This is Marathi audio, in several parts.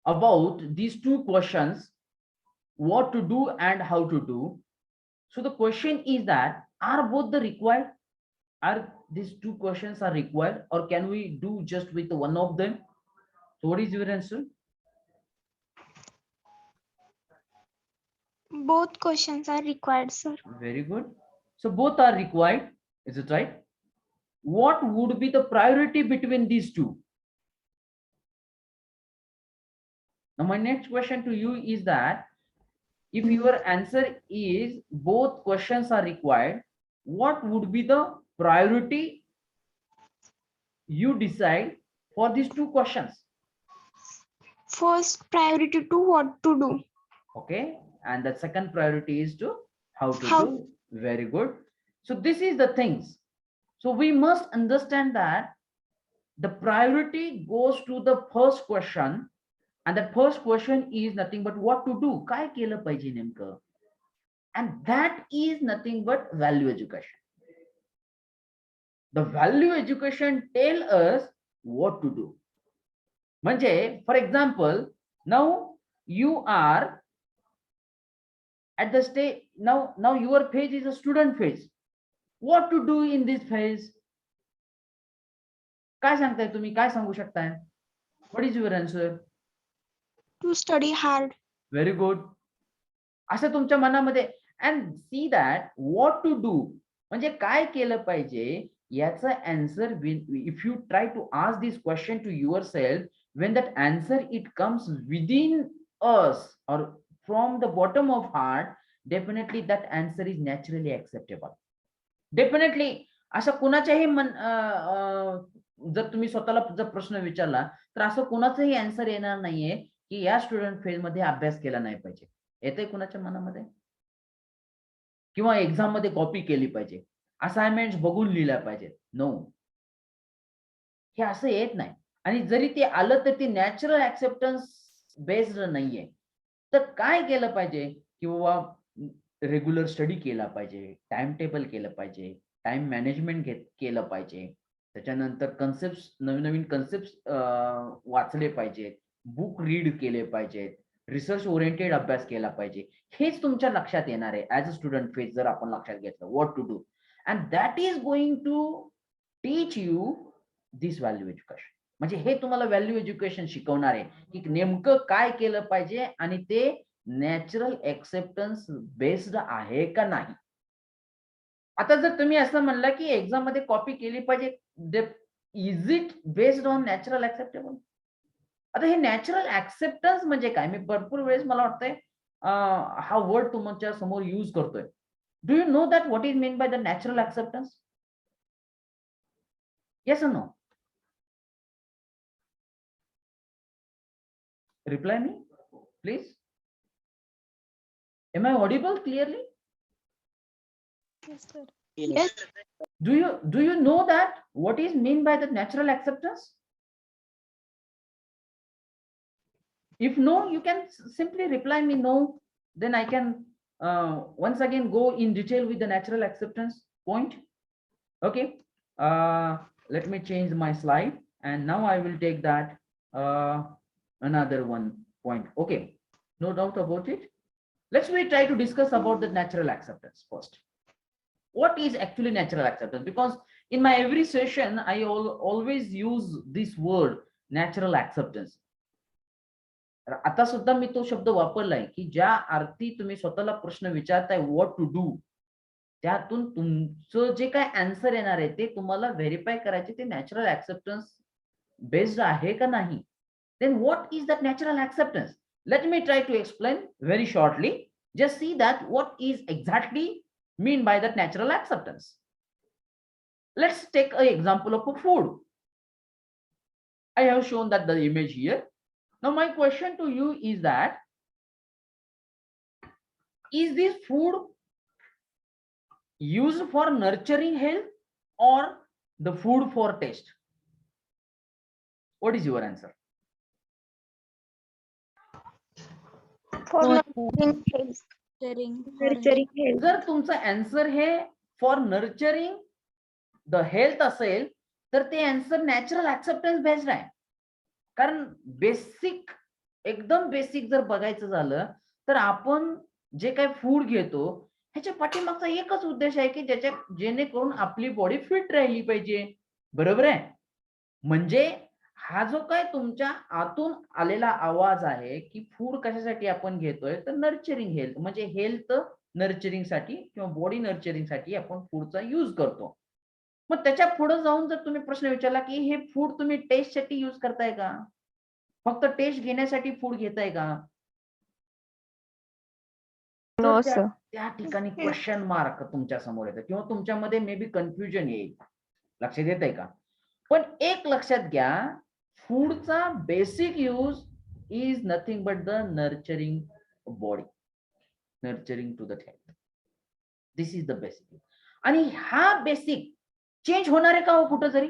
about these two questions, what to do and how to do. So the question is that, are both the required? Are these two questions are required, or can we do just with one of them? So what is your answer? Both questions are required, sir. Very good. So both are required, is it right? What would be the priority between these two? Now my next question to you is that, if your answer is both questions are required, what would be the priority you decide for these two questions? First priority to what to do. Okay, and the second priority is to how to How? do. Very good. So this is the things. So we must understand that the priority goes to the first question, and that first question is nothing but what to do, काय केलं पाहिजे नेमकं, and that is nothing but value education. The value education tell us what to do. म्हणजे for example, now you are at the stage, now your phase is a student phase. What to do in this phase? काय सांगताय तुम्ही, काय सांगू शकताय? What is your answer? To study hard. Very good. असं तुमच्या मनामध्ये, and see that what to do म्हणजे काय केलं पाहिजे याचा answer. If you try to ask this question to yourself, when that answer it comes within us or from the bottom of heart, definitely that answer is naturally acceptable. Definitely असं कुणाच्याही जर तुम्ही स्वतःला जर प्रश्न विचारला, तर असं कुणाचंही आन्सर येणार नाहीये की या स्टुडंट फेज मध्ये अभ्यास केला नाही पाहिजे. येतंय कुणाच्या मनामध्ये? किंवा एक्झाम मध्ये कॉपी केली पाहिजे, असाइनमेंट बघून लिहिल्या पाहिजे? नो, हे असं येत नाही. आणि जरी ते आलं तर ते नॅचरल ऍक्सेप्टन्स बेस्ड नाहीये. तर काय केलं पाहिजे, किंवा रेग्युलर स्टडी केला पाहिजे, टाइम टेबल केलं पाहिजे, टाइम मॅनेजमेंट केलं पाहिजे, त्याच्यानंतर कन्सेप्ट, नवीन नवीन कन्सेप्ट वाचले पाहिजेत, बुक रीड केले पाहिजेत, रिसर्च ओरिएंटेड अभ्यास केला पाहिजे. हेच तुमच्या लक्षात येणार आहे ऍज अ स्टुडंट फेज, जर आपण लक्षात घेतलं what to do, and that is going to teach you this value education. म्हणजे हे तुम्हाला व्हॅल्यू एज्युकेशन शिकवणार आहे की नेमकं काय केलं पाहिजे आणि ते नॅचरल एक्सेप्टन्स बेस्ड आहे का नाही. आता जर तुम्ही असं म्हणलं की एक्झाम मध्ये कॉपी केली पाहिजे, is it based on natural acceptable? आता हे नॅचरल ऍक्सेप्टन्स म्हणजे काय? मी भरपूर वेळेस मला वाटतंय हा वर्ड तुमच्या समोर यूज करतोय. Do you know that what is mean by the natural acceptance? Yes और no? Reply me, please. Am I audible clearly? Yes, sir. Yes. Do you know that what is mean by the natural acceptance? If no, you can simply reply me no. Then I can once again go in detail with the natural acceptance point. Okay. Let me change my slide, and now I will take that another one point. Okay, no doubt about it. Let's try to discuss about the natural acceptance first. What is actually natural acceptance? Because in my every session I always use this word natural acceptance. आता सुद्धा मी तो शब्द वापरलाय की ज्या अर्थी तुम्ही स्वतःला प्रश्न विचारताय व्हॉट टू डू, त्यातून तुमचं जे काय आन्सर येणार आहे ते तुम्हाला व्हेरीफाय करायचे ते नॅचरल ऍक्सेप्टन्स बेस्ड आहे का नाही. Then what is that natural acceptance? Let me try to explain very shortly. Just see that what is exactly mean by that natural acceptance. Let's take an example of a food. I have shown that the image here. Now my question to you is that, is this food used for nurturing health or the food for taste? What is your answer? For nurturing health. Nurturing health. जर तुमचा आन्सर हे फॉर नर्चरिंग द हेल्थ असेल तर ते आन्सर नॅचरल ऍक्सेप्टन्स बेस्ड आहे. कारण बेसिक एकदम बेसिक जर बघायचं झालं तर आपण जे काही फूड घेतो ह्याच्या पाठीमागचा एकच उद्देश आहे की जेणेकरून आपली बॉडी फिट राहिली पाहिजे. बरोबर आहे? म्हणजे हा जो काय तुमच्या आतून आलेला आवाज आहे की फूड कशासाठी आपण घेतोय, तर नर्चरिंग हेल्थ म्हणजे हेल्थ नर्चरिंग साठी किंवा बॉडी नर्चरिंग साठी आपण फूडचा यूज करतो. मग त्याच्या पुढे जाऊन जर तुम्ही प्रश्न विचारला की हे फूड तुम्ही टेस्टसाठी यूज करताय का? फक्त टेस्ट घेण्यासाठी फूड घेताय का? तर No, त्या sir. त्या ठिकाणी क्वेश्चन मार्क तुमच्या समोर येतं किंवा तुमच्यामध्ये मे बी कन्फ्युजन येईल. लक्षात येतंय का? पण एक लक्षात घ्या, फूडचा basic use is nothing but the nurturing body, nurturing to the health. This is the basic. आणि हा बेसिक चेंज होणार आहे का हो कुठं जरी?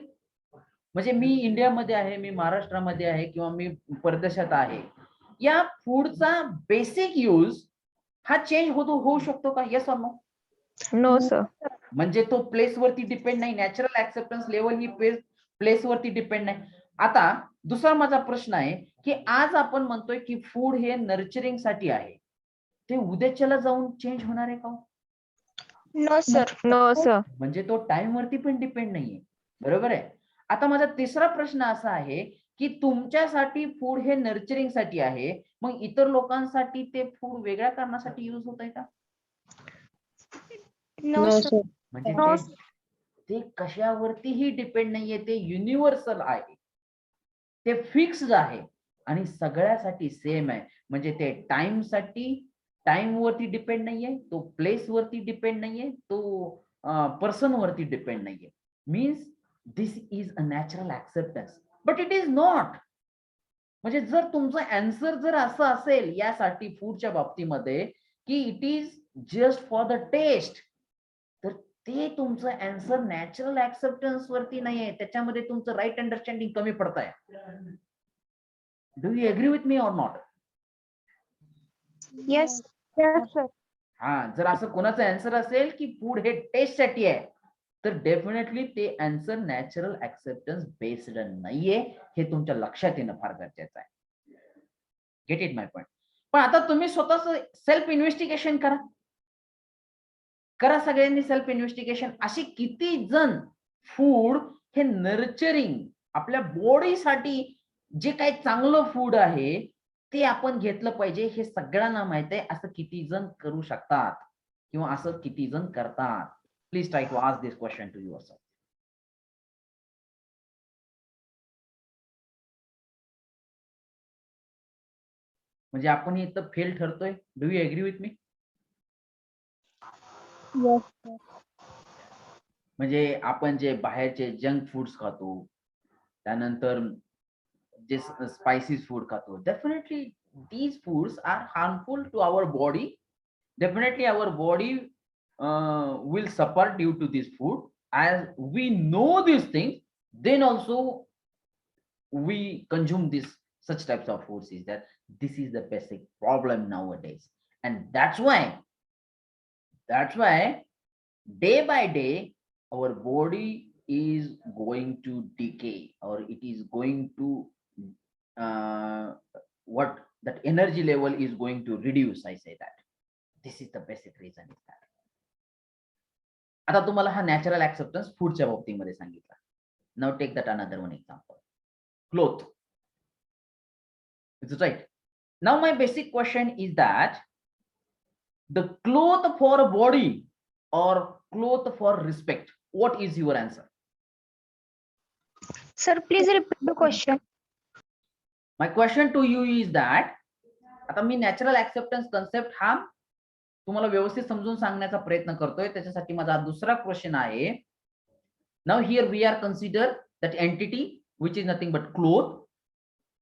म्हणजे मी इंडियामध्ये आहे, मी महाराष्ट्रामध्ये आहे किंवा मी परदेशात आहे. या फूडचा बेसिक यूज हा चेंज होऊ शकतो का? Yes or no? No, sir. म्हणजे तो प्लेसवरती डिपेंड नाही. नॅचरल ऍक्सेप्टन्स लेवल ही प्लेसवरती डिपेंड नाही. आता दुसरा माझा प्रश्न आहे की आज आपण म्हणतोय की फूड हे नर्चरिंग साठी आहे. ते उद्याच्याला जाऊन चेंज होणार आहे का हो? No, sir. No, sir. म्हणजे तो टाइम वरती पण डिपेंड नाहीये. बरोबर आहे? आता माझा तिसरा प्रश्न असा आहे की तुमच्यासाठी फूड हे नर्चरिंग साठी आहे. मग इतर लोकांसाठी ते फूड वेगळ्या कारणासाठी यूज होत आहे का? No, sir. म्हणजे No, ते कशावरतीही डिपेंड नाहीये. ते युनिव्हर्सल आहे. ते फिक्स्ड आहे आणि सगळ्यासाठी सेम आहे. म्हणजे ते टाइम वरती डिपेंड नाहीये, तो प्लेस वरती डिपेंड नाहीये, तो पर्सन वरती डिपेंड नाहीये. Means this is a natural acceptance but it is not. म्हणजे जर तुमचं आन्सर जर असं असेल यासाठी फूडच्या बाबतीमध्ये की it is just for the taste, तर ते तुमचं आन्सर नॅचरल ऍक्सेप्टन्स वरती नाहीये. त्याच्यामध्ये तुमचं राईट अंडरस्टँडिंग कमी पडतंय. Do you agree with me or not? yes. Yes, sir. हा, जर असं कोणाचं आन्सर असेल की फूड हे टेस्ट साठी आहे तर डेफिनेटली ते आन्सर नॅचरल ऍक्सेप्टन्स बेस्ड नाहीये. हे तुमच्या लक्षात येणं फार गरजेचं आहे. Gate it my point? पण आता तुम्ही स्वतःच सेल्फ इन्व्हेस्टिगेशन करा. सगळ्यांनी सेल्फ इन्व्हेस्टिगेशन. असे किती जण फूड हे नर्चरिंग आपल्या बॉडीसाठी जे काही चांगलं फूड आहे ते आपण घेतलं पाहिजे हे सगळ्यांना माहित आहे. असं किती जण करू शकतात किंवा असं किती जण करतात? Please try to ask this question to yourself. म्हणजे आपण इथं फेल ठरतोय. Do you agree with me? Yes, sir. म्हणजे आपण जे बाहेरचे जंक फूड्स खातो, त्यानंतर जे स्पाइसीज फूड खातो, definitely these foods are harmful to our body. Definitely our body will suffer due to this food. As we know these things, then also we consume this such types of foods. Is that this is the basic problem nowadays, and that's why day by day our body is going to decay, or it is going to what that energy level is going to reduce. I say that this is the basic reason is that. आता तुम्हाला हा नॅचरल ऍक्सेप्टन्स फूडच्या बाबतीमध्ये सांगितला. Now take that another one example, cloth. It's right. Now my basic question is that the cloth for body or cloth for respect, what is your answer? Sir, please repeat the question. My question to you is that आता मी नॅचरल ऍक्सेप्टन्स कन्सेप्ट हा तुम्हाला व्यवस्थित समजून सांगण्याचा प्रयत्न करतोय. त्याच्यासाठी माझा दुसरा क्वेश्चन आहे. Now here we are consider that entity which is nothing but cloth.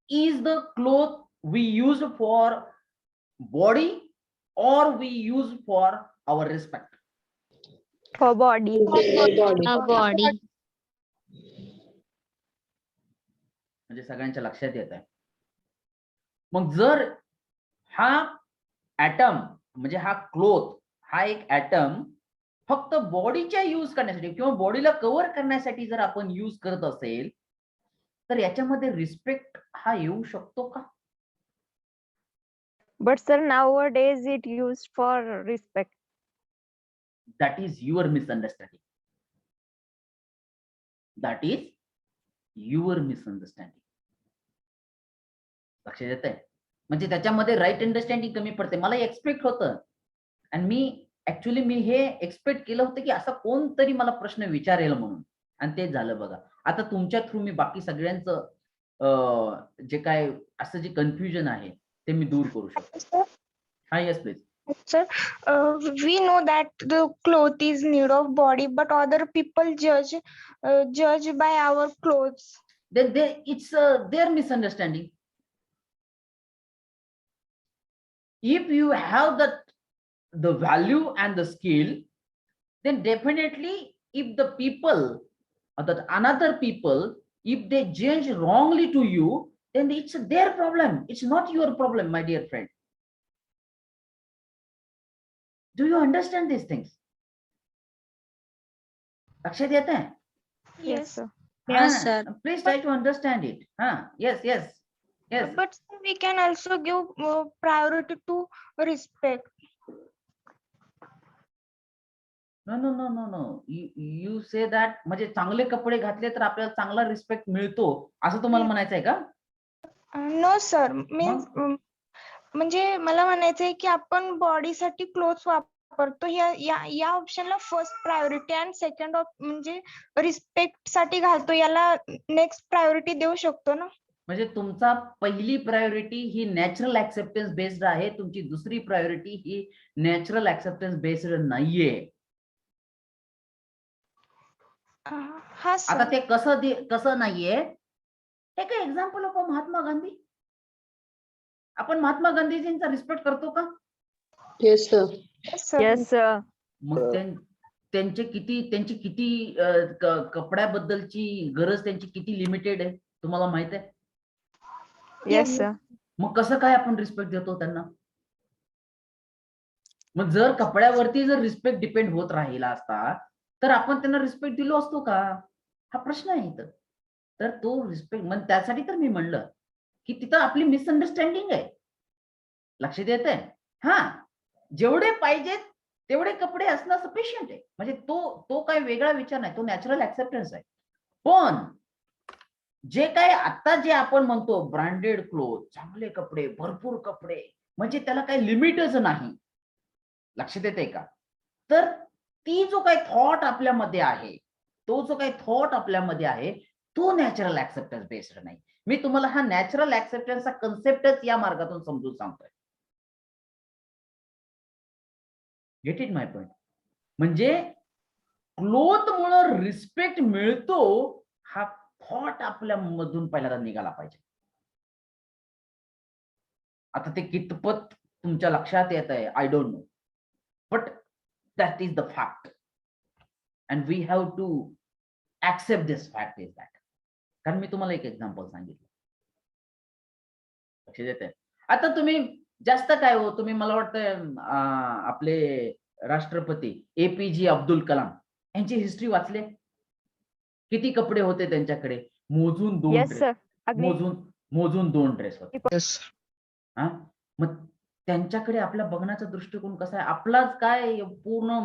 Is the cloth we use for body or we use for our respect? For body. A body. म्हणजे सगळ्यांच्या लक्षात येत आहे. मग जर हा ऍटम म्हणजे हा क्लोथ हा एक ऍटम फक्त बॉडीच्या यूज करण्यासाठी किंवा बॉडीला कव्हर करण्यासाठी जर आपण यूज करत असेल तर याच्यामध्ये रिस्पेक्ट हा येऊ शकतो का? But sir, nowadays it used for respect. That is your misunderstanding. That is your misunderstanding. लक्षात येत आहे? म्हणजे त्याच्यामध्ये राईट अंडरस्टँडिंग कमी पडते. मला एक्सपेक्ट होतं आणि मी हे एक्सपेक्ट केलं होतं की असा कोणतरी मला प्रश्न विचारेल म्हणून, आणि तेच झालं बघा. आता तुमच्या थ्रू मी बाकी सगळ्यांचं जे काय असं जे कन्फ्युजन आहे ते मी दूर करू शकतो. Sir, हा, yes please. sir, we know that the cloth is need of body, but other people judge by our clothes. Then it's their misunderstanding. If you have the value and the skill, then definitely if the people or that another people, if they judge wrongly to you, then it's their problem. It's not your problem, my dear friend. Do you understand these things? लक्षात येत आहे? Yes. sir. Yes, sir. Please try to understand it. Yes. But we can also give priority to respect. No. You say that म्हणजे चांगले कपडे घातले तर आपल्याला चांगला रिस्पेक्ट मिळतो असं तुम्हाला म्हणायचं आहे का? No, sir. Means म्हणजे मला म्हणायचंय की आपण बॉडीसाठी क्लोथ्स वापरतो, या ऑप्शनला फर्स्ट प्रायोरिटी आणि सेकंड म्हणजे रिस्पेक्ट साठी घालतो, याला नेक्स्ट प्रायोरिटी देऊ शकतो ना. म्हणजे तुमचा पहिली प्रायोरिटी ही नॅचरल ऍक्सेप्टन्स बेस्ड आहे, तुमची दुसरी प्रायोरिटी ही नॅचरल ऍक्सेप्टन्स बेस्ड नाहीये. हा आता सर. ते कसं नाहीये? हे काय एक्झाम्पल ऑफ महात्मा गांधी. आपण महात्मा गांधीजींचा रिस्पेक्ट करतो का? Yes, sir. Yes, sir. मग त्यांची किती कपड्याबद्दलची गरज त्यांची किती लिमिटेड आहे तुम्हाला माहित आहे? Yes, sir. मग कसं काय आपण रिस्पेक्ट देतो त्यांना? मग जर कपड्यावरती जर रिस्पेक्ट डिपेंड होत राहिला असता तर आपण त्यांना रिस्पेक्ट दिलो असतो का? हा प्रश्न आहे इथं. तर तो रिस्पेक्ट म्हणजे त्यासाठी तर मी म्हणलं की तिथं आपली मिसअंडरस्टँडिंग आहे. लक्षात येत आहे? जेवढे पाहिजेत तेवढे कपडे असणं सफिशियंट आहे. म्हणजे तो काय वेगळा विचार नाही, तो नॅचरल ऍक्सेप्टन्स आहे. पण जे काय आता जे आपण म्हणतो ब्रँडेड क्लोथ, चांगले कपडे, भरपूर कपडे, म्हणजे त्याला काही लिमिटच नाही. लक्षात येते का? तर ती जो काही थॉट आपल्यामध्ये आहे, तो नॅचरल ऍक्सेप्टन्स बेस्ड नाही. मी तुम्हाला हा नॅचरल ऍक्सेप्टन्सचा कन्सेप्टच या मार्गातून समजून सांगतोय. Gate it my point? म्हणजे क्लोथ मुळे रिस्पेक्ट मिळतो हा थॉट आपल्या मधून पहिल्यांदा निघाला पाहिजे. आता ते कितपत तुमच्या लक्षात येत आहे I don't know, but that is the fact and we have to accept this fact is that. कारण मी तुम्हाला एक एक्झाम्पल सांगितलं. लक्षात येत आहे? आता तुम्ही जास्त काय हो, तुम्ही मला वाटतं आपले राष्ट्रपती APJ अब्दुल कलाम यांची हिस्ट्री वाचले? किती कपडे होते त्यांच्याकडे? मोजून 2 Yes, ड्रेस. sir. Agree. मोजून 2 ड्रेस होते. Yes. मग त्यांच्याकडे आपला बघण्याचा दृष्टिकोन कसा आहे? आपलाच काय पूर्ण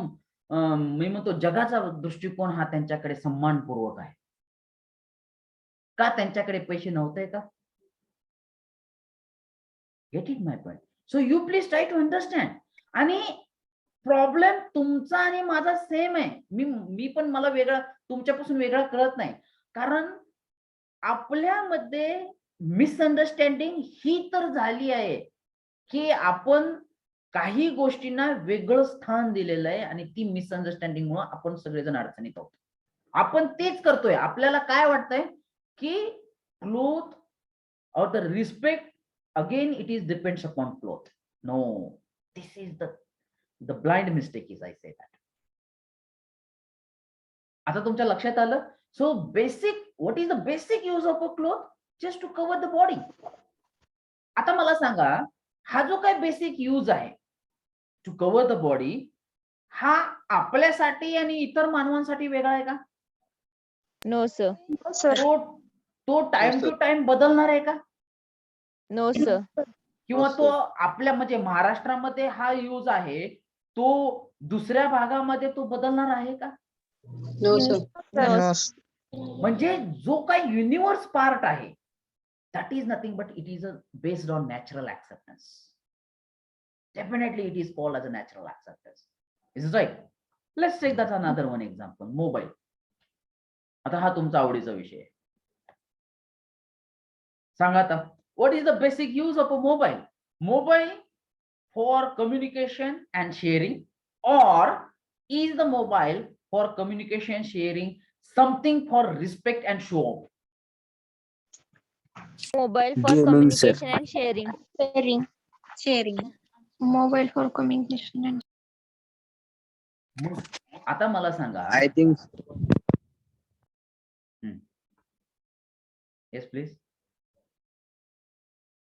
मी म्हणतो जगाचा दृष्टिकोन हा त्यांच्याकडे सन्मानपूर्वक आहे. का त्यांच्याकडे पैसे नव्हते का? Get it my point? So you please try to understand. आणि प्रॉब्लेम तुमचा आणि माझा सेम आहे. मी पण मला वेगळा तुमच्यापासून वेगळा कळत नाही. कारण आपल्यामध्ये मिसअंडरस्टँडिंग ही तर झाली आहे की आपण काही गोष्टींना वेगळं स्थान दिलेलं आहे आणि ती मिसअंडरस्टँडिंग मुळे आपण सगळेजण अडचणीत आहोत. आपण तेच करतोय. आपल्याला काय वाटतंय की cloth or the respect, again it is depends upon cloth. No, this is the blind mistake is I say that. आता तुमच्या लक्षात आलं? So basic, what is the basic use of a cloth? Just to cover the body. आता मला सांगा, हा जो काय बेसिक यूज आहे टू कव्हर द बॉडी, हा आपल्यासाठी आणि इतर मानवांसाठी वेगळा आहे का? No, sir. सर. तो टाइम टू टाइम बदलणार आहे का? No, sir. किंवा हो, तो आपल्या म्हणजे महाराष्ट्रामध्ये हा यूज आहे, तो दुसऱ्या भागामध्ये तो बदलणार आहे का? No sir. No, म्हणजे जो काही युनिव्हर्स पार्ट आहे, that is nothing but it is based on natural acceptance. Definitely it is called as a natural acceptance. Is it right? Let's take that another one example, mobile. आता हा तुमचा आवडीचा विषय आहे. सांगा आता, what is the basic use of a mobile? Mobile for communication and sharing, or is the mobile for communication sharing something for respect and show off? mobile for Gaming, sir. communication and sharing. Sharing. Mobile for communication and मग आता मला सांगा. I think Yes, please.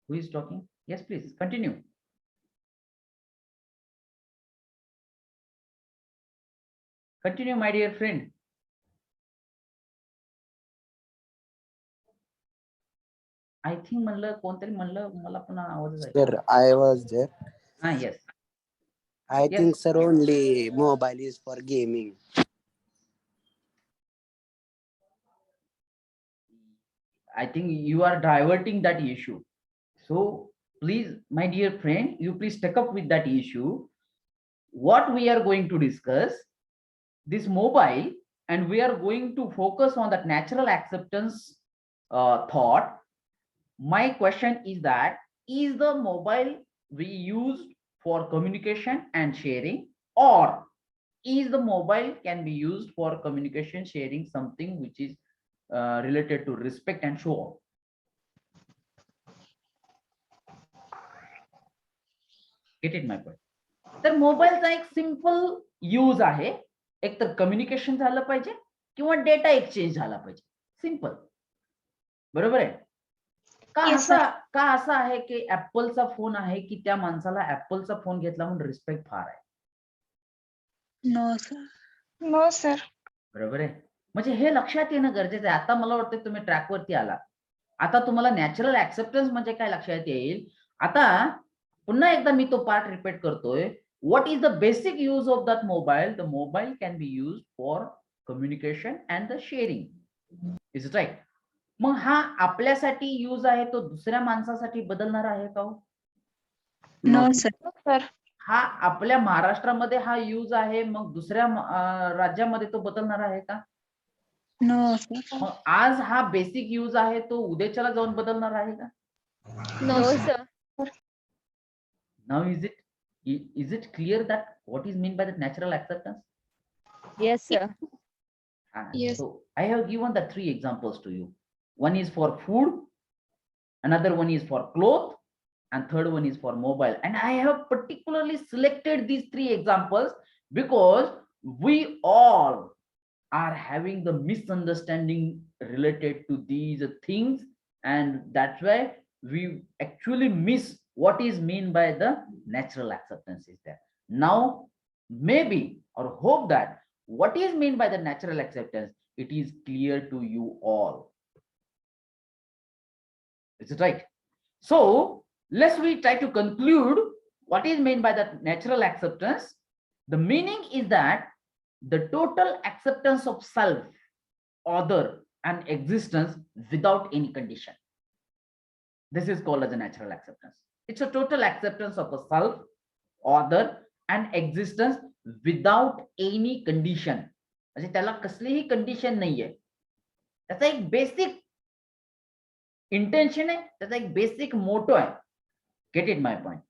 Who is talking? Yes, please continue. Continue, my dear friend. I think म्हणलं कोणतरी म्हणलं, मला पण आवाज आहे. sir, I was there. हा, yes. I Yes. think sir only mobile is for gaming. I think you are diverting that issue. So please, my dear friend, you please take up with that issue. What we are going to discuss, this mobile, and we are going to focus on that natural acceptance thought. My question is that, is the mobile we used for communication and sharing, or is the mobile can be used for communication sharing something which is related to respect and show off? Get it my point? तर मोबाईलचा एक सिंपल यूज आहे, एक तर कम्युनिकेशन झालं पाहिजे किंवा डेटा एक्सचेंज झाला पाहिजे. सिंपल, बरोबर आहे का? Yes, sir. असं आहे की ऍपलचा फोन आहे की त्या माणसाला ऍपलचा फोन घेतला म्हणून रिस्पेक्ट फार आहे? No sir. no sir. बरोबर आहे. म्हणजे हे लक्षात येणं गरजेचं आहे. आता मला वाटतं तुम्ही ट्रॅकवरती आला. आता तुम्हाला नॅचरल ऍक्सेप्टन्स म्हणजे काय लक्षात येईल. आता पुन्हा एकदा मी तो पार्ट रिपीट करतोय. What is the basic use of that mobile? The mobile can be used for communication and the sharing. Is it right? मग हा आपल्यासाठी यूज आहे, तो दुसऱ्या माणसासाठी बदलणार आहे का हो? No sir. No sir. हा आपल्या महाराष्ट्रामध्ये हा यूज आहे, मग दुसऱ्या राज्यामध्ये तो बदलणार आहे का? No sir. मग आज हा बेसिक यूज आहे, तो उद्याच्याला जाऊन बदलणार आहे का? No, sir. Now is it clear that what is meant by the natural acceptance? Yes, sir. Yes. So I have given the 3 examples to you. One is for food, another one is for cloth, and third one is for mobile. And I have particularly selected these 3 examples because we all are having the misunderstanding related to these things, and that's why we actually miss what is meant by the natural acceptance is there. Now maybe or hope that what is meant by the natural acceptance, it is clear to you all. Is it right? So let's we try to conclude what is meant by the natural acceptance. The meaning is that the total acceptance of self, other, and existence without any condition. This is called as a natural acceptance. It's a total acceptance of a self, other, and existence without any condition. म्हणजे त्याला कसलीही कंडिशन नाहीये. त्याचा एक बेसिक इंटेन्शन आहे, त्याचा एक बेसिक मोटो आहे. Get it my point?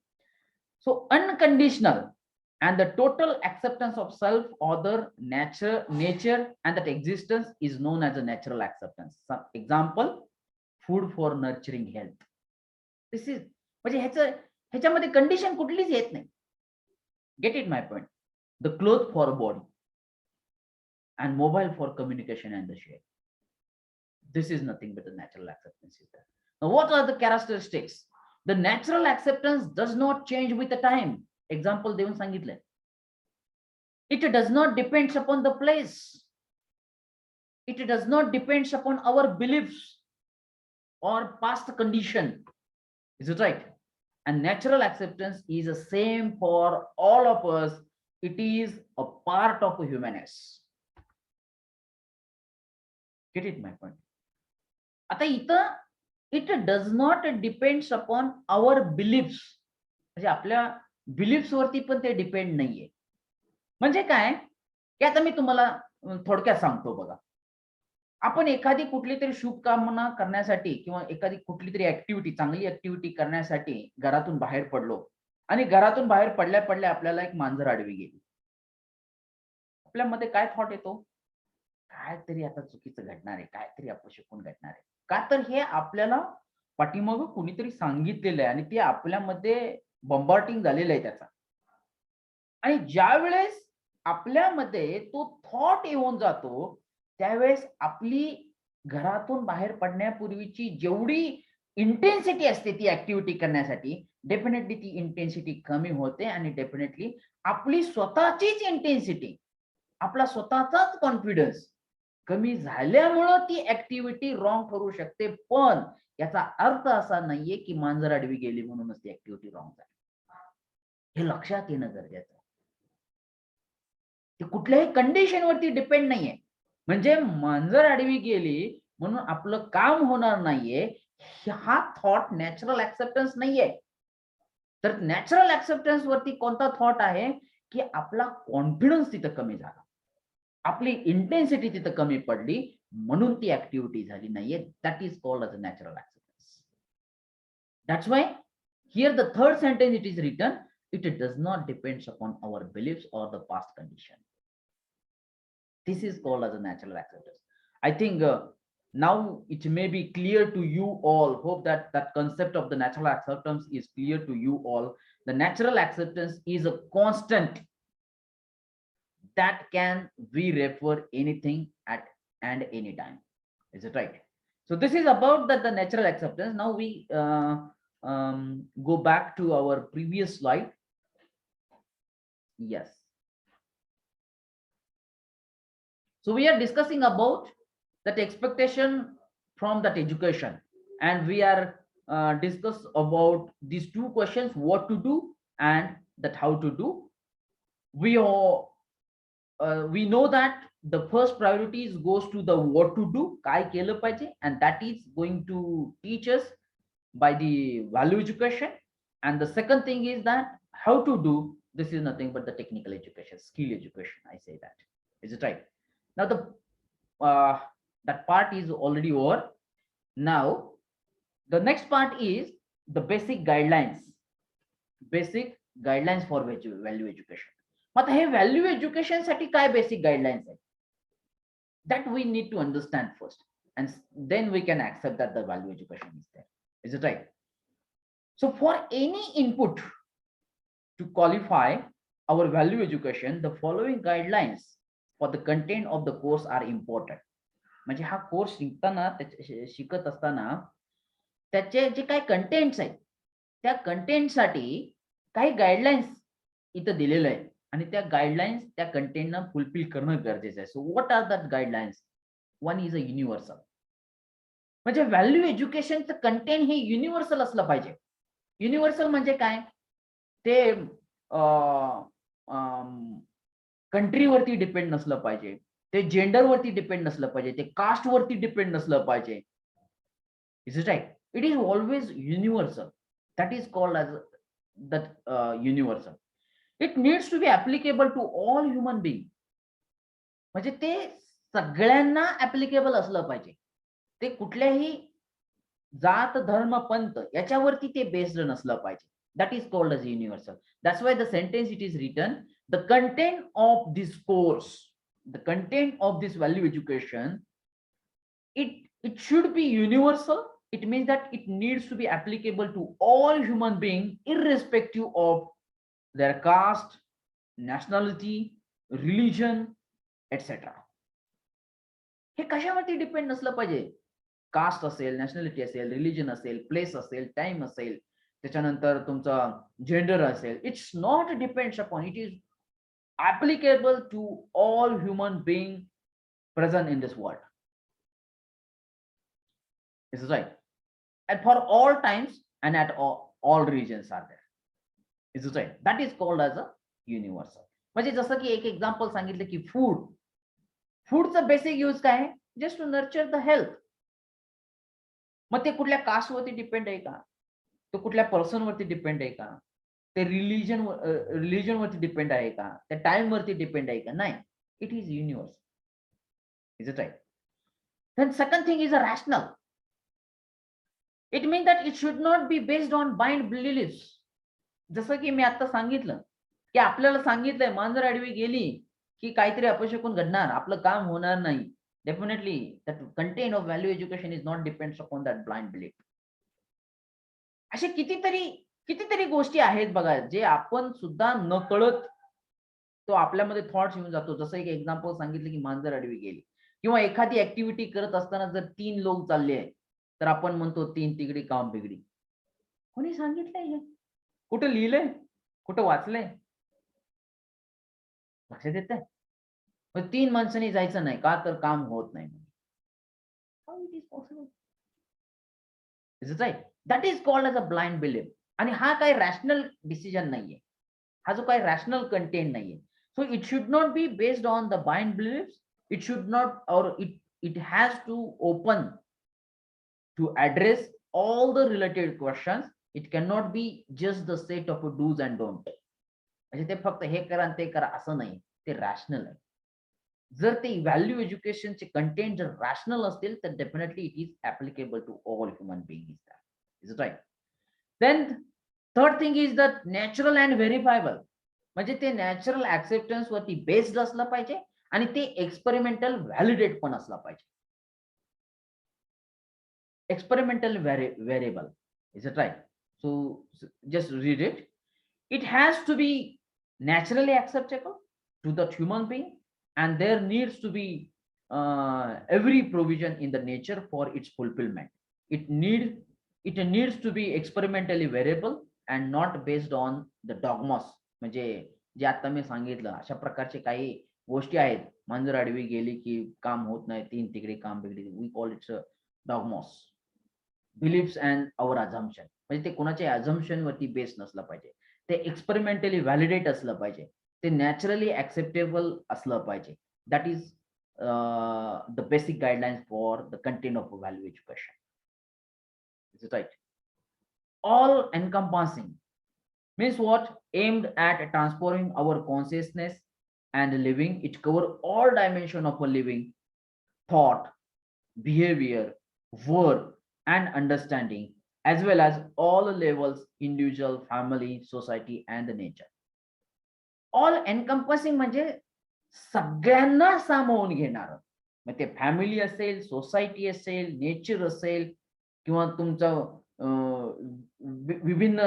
So unconditional and the total acceptance of self, other, nature, and that existence is known as a natural acceptance. Some example, food for nurturing health. This is म्हणजे ह्याच्यामध्ये कंडिशन कुठलीच येत नाही. Get it my point? The cloth for body and mobile for communication and the share. This is nothing but the natural acceptance is there. Now what are the characteristics? The natural acceptance does not change with the time. Example देऊन सांगितलं. It does not depends upon the place. It does not depends upon our beliefs or past condition. Is it right? And natural acceptance is the same for all of us. It is a part of humanness. Get it, my point? आता इथं it does not depends upon our beliefs. म्हणजे आपल्या बिलीफ्स वरती पण ते डिपेंड नाहीये. म्हणजे काय की आता मी तुम्हाला थोडक्यात सांगतो बघा. आपण एखादी कुठली तरी शुभकामना करण्यासाठी किंवा एखादी कुठली तरी ऍक्टिव्हिटी, चांगली ऍक्टिव्हिटी करण्यासाठी घरातून बाहेर पडलो आणि घरातून बाहेर पडल्या पडल्या आपल्याला एक मांजर आडवी गेली. आपल्यामध्ये काय थॉट येतो? काहीतरी आता चुकीचं घडणार आहे, काहीतरी अपशकुन घडणार आहे. का तर हे आपल्याला पाठीमागं कुणीतरी सांगितलेलं आहे आणि ते आपल्यामध्ये बंबार्टिंग झालेलं आहे त्याचा. आणि ज्या वेळेस आपल्यामध्ये तो थॉट येऊन जातो त्यावेळेस आपली घरातून बाहेर पडण्यापूर्वीची जेवढी इंटेन्सिटी असते ती ऍक्टिव्हिटी करण्यासाठी, डेफिनेटली ती इंटेन्सिटी कमी होते आणि डेफिनेटली आपली स्वतःचीच इंटेन्सिटी, आपला स्वतःचाच कॉन्फिडन्स कमी झाल्यामुळं ती ऍक्टिव्हिटी रॉंग ठरू शकते. पण याचा अर्थ असा नाहीये की मांजर आडवी गेली म्हणूनच ती ऍक्टिव्हिटी रॉंग झाली. हे लक्षात येणं गरजेचं आहे. ते कुठल्याही कंडिशनवरती डिपेंड नाहीये. म्हणजे मांजर आडवी गेली म्हणून आपलं काम होणार नाहीये, हा थॉट नॅचरल ऍक्सेप्टन्स नाहीये. तर नॅचरल ऍक्सेप्टन्स वरती कोणता थॉट आहे की आपला कॉन्फिडन्स तिथं कमी झाला, आपली इंटेन्सिटी तिथं कमी पडली म्हणून ती ऍक्टिव्हिटी झाली नाहीये. That is called as a natural acceptance. That's why here the third sentence it is written, it does not depends upon our beliefs or the past condition. This is called as a natural acceptance. I think now it may be clear to you all. Hope that that concept of the natural acceptance is clear to you all. The natural acceptance is a constant that can be refer anything at and any time. Is it right? So this is about the natural acceptance. Now we go back to our previous slide. Yes. So we are discussing about that expectation from that education, and we are discuss about these two questions: what to do and that how to do. We know that the first priority goes to the what to do, काय केलं पाहिजे, and that is going to teach us by the value education. And the second thing is that how to do. This is nothing but the technical education, skill education. I say that. Is it right? Now the that part is already over. Now the next part is the basic guidelines. Basic guidelines for value education. But हे value education साठी काय basic guidelines आहे? That we need to understand first, and then we can accept that the value education is there. Is it right? So for any input to qualify our value education, the following guidelines for the content of the course are important. म्हणजे हा कोर्स शिकत असताना त्याचे जे काही कंटेंट्स आहेत त्या कंटेंटसाठी काही गाईडलाईन्स इथं दिलेलं आहे आणि त्या गाईडलाईन्स त्या कंटेंटना फुलफिल करणं गरजेचं आहे. So what are that guidelines? One is a universal. म्हणजे व्हॅल्यू एज्युकेशनचं कंटेंट हे युनिव्हर्सल असलं पाहिजे. युनिव्हर्सल म्हणजे काय? ते कंट्रीवरती डिपेंड नसलं पाहिजे, ते जेंडरवरती डिपेंड नसलं पाहिजे, ते कास्टवरती डिपेंड नसलं पाहिजे. Is it right? It is always universal. That is called as that universal. It needs to be applicable to all human being. म्हणजे ते सगळ्यांना ऍप्लिकेबल असलं पाहिजे. ते कुठल्याही जात धर्म पंथ याच्यावरती ते बेस्ड नसलं पाहिजे. That is called as universal. That's why the sentence it is written, the content of this course, the content of this value education, it should be universal. It means that it needs to be applicable to all human beings irrespective of their caste, nationality, religion, etc. हे कशावरती डिपेंड नसलं पाहिजे. कास्ट असेल, नॅशनॅलिटी असेल, रिलीजन असेल, प्लेस असेल, टाइम असेल, त्याच्यानंतर तुमचा जेंडर असेल. It's not depends upon, it is applicable to all human being present in this world. This is right. And for all times and at all regions are there. Is it right? That is called as a universal. म्हणजे जसं की एक एक्झाम्पल सांगितलं की फूडचा बेसिक यूज काय आहे? Just to nurture the health. मग ते कुठल्या कास्टवरती डिपेंड आहे का? तो कुठल्या पर्सन वरती डिपेंड आहे का? ते रिलीजन वरती डिपेंड आहे का? त्या टाइम वरती डिपेंड आहे का? नाही. It is universal. Is it right? Then second thing is a rational. It means that it should not be based on blind beliefs. जसं की मी आता सांगितलं की आपल्याला सांगितलंय मांजर आडवी गेली की काहीतरी अपशकुन घडणार, आपलं काम होणार नाही. Definitely that content of value education is not depends upon that blind belief. असे कितीतरी गोष्टी आहेत बघा जे आपण सुद्धा नकळत तो आपल्यामध्ये थॉट्स येऊन जातो. जसं एक एक्झाम्पल सांगितलं की मांजर आडवी गेली किंवा एखादी ऍक्टिव्हिटी करत असताना जर 3 लोक चालले आहे तर आपण म्हणतो 3 तिगडी काम बिगडी. कोणी सांगितलंय हे? कुठं लिहिलंय? कुठं वाचलंय? लक्षात येतंय? मग 3 माणसांनी जायचं नाही का तर काम होत नाही. How it is possible? Is it right? That is called as a blind belief. आणि हा काही रॅशनल डिसिजन नाहीये. हा जो काही रॅशनल कंटेंट नाहीये. So it should not be based on the blind beliefs. It should not, or it has to open to address all the related questions. It cannot be just the set of do's and don't. म्हणजे ते फक्त हे करा आणि ते करा असं नाही. ते रॅशनल आहे. जर ते व्हॅल्यू एज्युकेशनचे कंटेंट जर रॅशनल असतील तर definitely it is applicable to all human being. Is it right? Then third thing is the natural and verifiable. म्हणजे ते नॅचरल ऍक्सेप्टन्स वरती बेस्ड असलं पाहिजे आणि ते एक्सपेरिमेंटल व्हॅलिडेट पण असला पाहिजे. Experimental variable. Is it right? So just read it. It has to be naturally acceptable to the human being, and there needs to be every provision in the nature for its fulfillment. It needs to be experimentally variable and not based on the dogmas. म्हणजे जे आता मी सांगितलं अशा प्रकारचे काही गोष्टी आहेत. मांजर आडवी गेली की काम होत नाही, 3 तिकडे काम बिगडी. We call its dogmas. Beliefs and our assumption. म्हणजे ते कोणाच्या अझम्पशन वरती बेस नसलं पाहिजे. ते एक्सपेरिमेंटली व्हॅलिडेट असलं पाहिजे. ते नॅचरली ऍक्सेप्टेबल असलं पाहिजे. That is the basic guidelines for the content of value education. Is it right? All encompassing means what? Aimed at transforming our consciousness and living. It cover all dimension of a living, thought, behavior, work and understanding, as well as all levels, individual, family, society and the nature. All encompassing म्हणजे सगळ्यांना सामावून घेणार. मग ते फॅमिली असेल, सोसायटी असेल, नेचर असेल किंवा तुमचा विभिन्न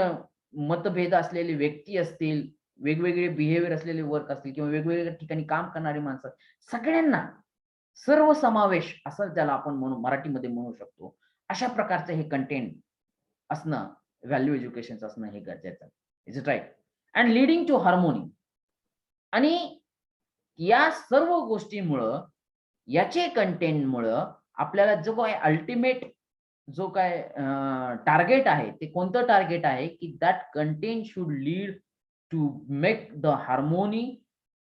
मतभेद असलेले व्यक्ती असतील, वेगवेगळे बिहेवियर असलेले वर्क असतील किंवा वेगवेगळ्या ठिकाणी काम करणारी माणसं, सगळ्यांना सर्व समावेश असं ज्याला आपण मराठीमध्ये म्हणू शकतो. अशा प्रकारचं हे कंटेंट असणं, व्हॅल्यू एज्युकेशन असणं हे गरजेचं आहे. Is it right? And leading to harmony. आणि या सर्व गोष्टींमुळं, याचे कंटेंटमुळं आपल्याला जो काय अल्टिमेट जो काय टार्गेट आहे ते कोणतं टार्गेट आहे की that content should lead to make the harmony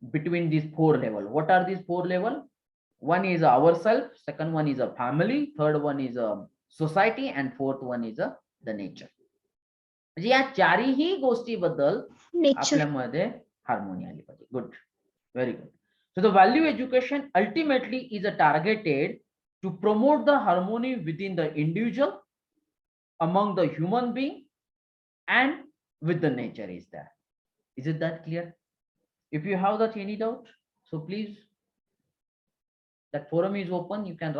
between this 4 level. What are this 4 level? One is our self, second one is a family, third one is a society and fourth one is the nature. म्हणजे या चारही गोष्टीबद्दल आपल्यामध्ये हार्मोनी आली पाहिजे. Good, very good. So the value education ultimately is targeted to promote the harmony within the individual, among the human being and with the nature is there. Is it that clear? If you have that any doubt, so please, that forum is open. You can